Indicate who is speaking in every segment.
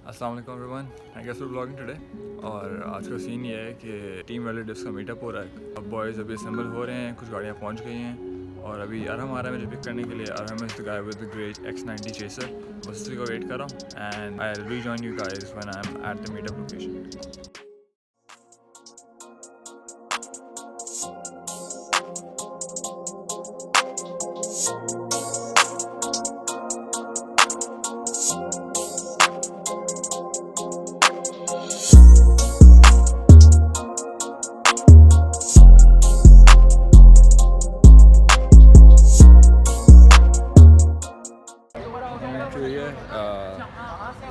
Speaker 1: अस्सलाम वालेकुम everyone, I guess we blogging today. और आज का सीन ये है कि टीम वैलिडेट्स का मीटअप हो रहा है। अब बॉयज़ अभी असेंबल हो रहे हैं, कुछ गाड़ियाँ पहुँच गई हैं और अभी अरहम आ रहा है मुझे पिक करने के लिए। Arham is the guy with the grey X90 chaser. बस उसी को वेट कर रहा हूँ and I will rejoin you guys when I am at the meetup location.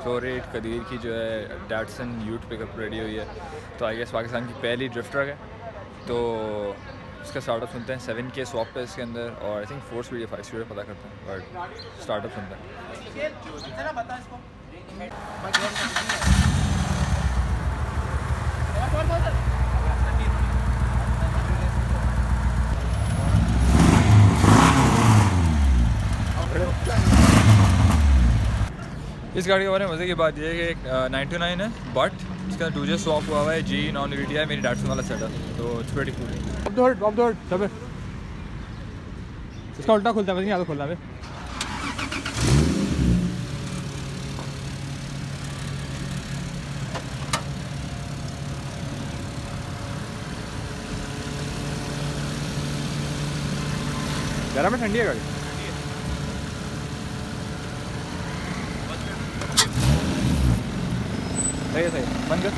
Speaker 1: Floor 8 Qadir की जो है डैटसन यूट पिकअप रेडी हुई है, तो आई गेस पाकिस्तान की पहली ड्रिफ्ट ट्रक है। तो इसका स्टार्टअप सुनते हैं। 7K स्वॉप है इसके अंदर और आई थिंक 4 स्पीड या 5 स्पीड पता करते हैं, बट स्टार्टअप सुनते हैं। इस गाड़ी के बारे में मज़े की बात यह है कि 929 है, बट इसका 2J स्वॉप हुआ हुआ है, जी नॉन यूनिटी है, मेरी डैटसन वाला सेटअप, तो इट्स प्रीटी कूल। इसका उल्टा खुलता है, नहीं आता खुलना है। गर्म में ठंडी है गाड़ी। सही है, बंद कर।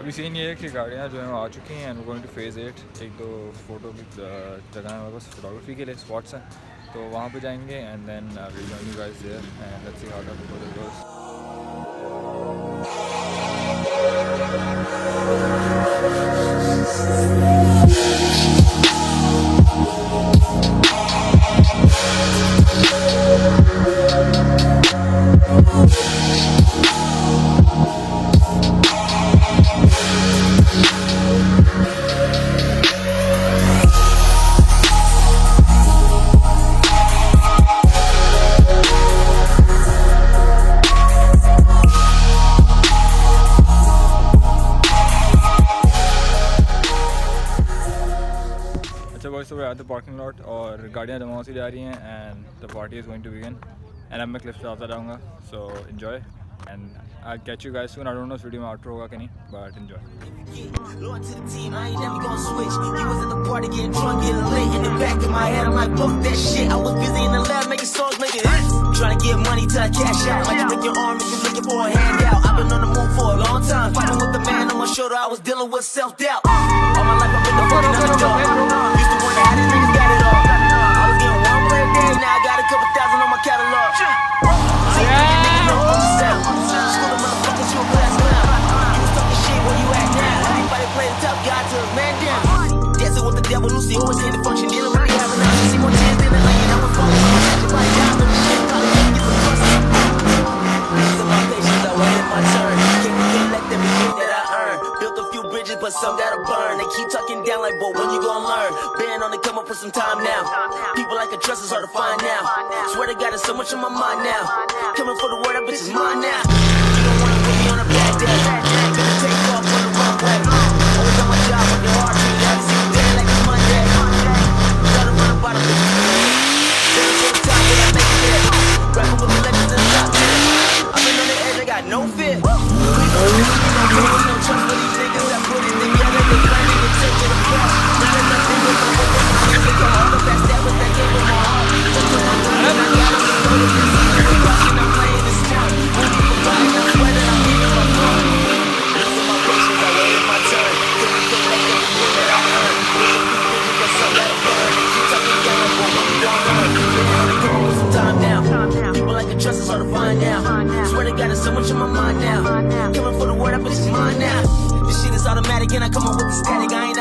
Speaker 1: अभी सीन ये है कि गाड़ियाँ जो हैं वो आ चुकी हैं एंड गोइंग टू फेज़ 8। एक दो फोटो की जगह है हमारे पास फोटोग्राफी के लिए, स्पॉट्स हैं, तो वहाँ पे जाएंगे and then will join you guys there and let's see how the photo goes. So we're at the parking lot और गाड़ियाँ जमा होती जा रही हैं and the party is going to begin एंड अब मैं क्लिप्स चलाता जाऊँगा, so enjoy and I catch you guys soon. I don't know इस वीडियो में आउटरो होगा कि नहीं, but enjoy.
Speaker 2: Trying to get money till I cash out. Like you break your arm if you're looking for a handout. I've been on the move for a long time, fighting with the man on my shoulder. I was dealing with self-doubt. All my life I've been the fucking underdog. Used to wonder how these niggas got it all. I was getting one play a day, now I got a couple thousand on my catalog. Niggas know I'm the sound. School the motherfuckers, you a class clown. You was talking shit, where you at now? Everybody play the tough guy till his man down. Dancing with the devil, Lucy always in the function. Dealing with the having out. See more tears than the light. I was falling on my shit like down to the shit. But some gotta burn. They keep talking down like, boy, when you gon' learn? Been on the come up for some time now. People like a trust is hard to find now. Swear to God, there's so much on my mind now. Coming for the word, that bitch is mine now. You don't wanna put me on a bad day. Gonna take off on the wrong way. Always on my job, working hard to me. Every single day like it's Monday. Gotta run about a bitch. Staying for the top, but I make it there. Rapping with the legends in the top 10. I've been on the edge, I got no fear. No trust for these niggas that put it together. They planning to take to the cross. Now that nothing but the whole thing. They got all the best that was that gave them my heart. Just put my gun and I got them to go to this. I'm watching, I'm playing this town. When people crying, I swear that I'm leaving my phone. Losing my patience, I waited my turn. Couldn't collect everything that I earned. Losing these bitches, but some gotta burn. They keep talking down like, boy, when you gon' learn? Been on the come for some time now. People like a trust is hard to find now. Swear to God, there's so much on my mind now. Coming for the word, I put this mine now. This shit is automatic and I come up with the static. I ain't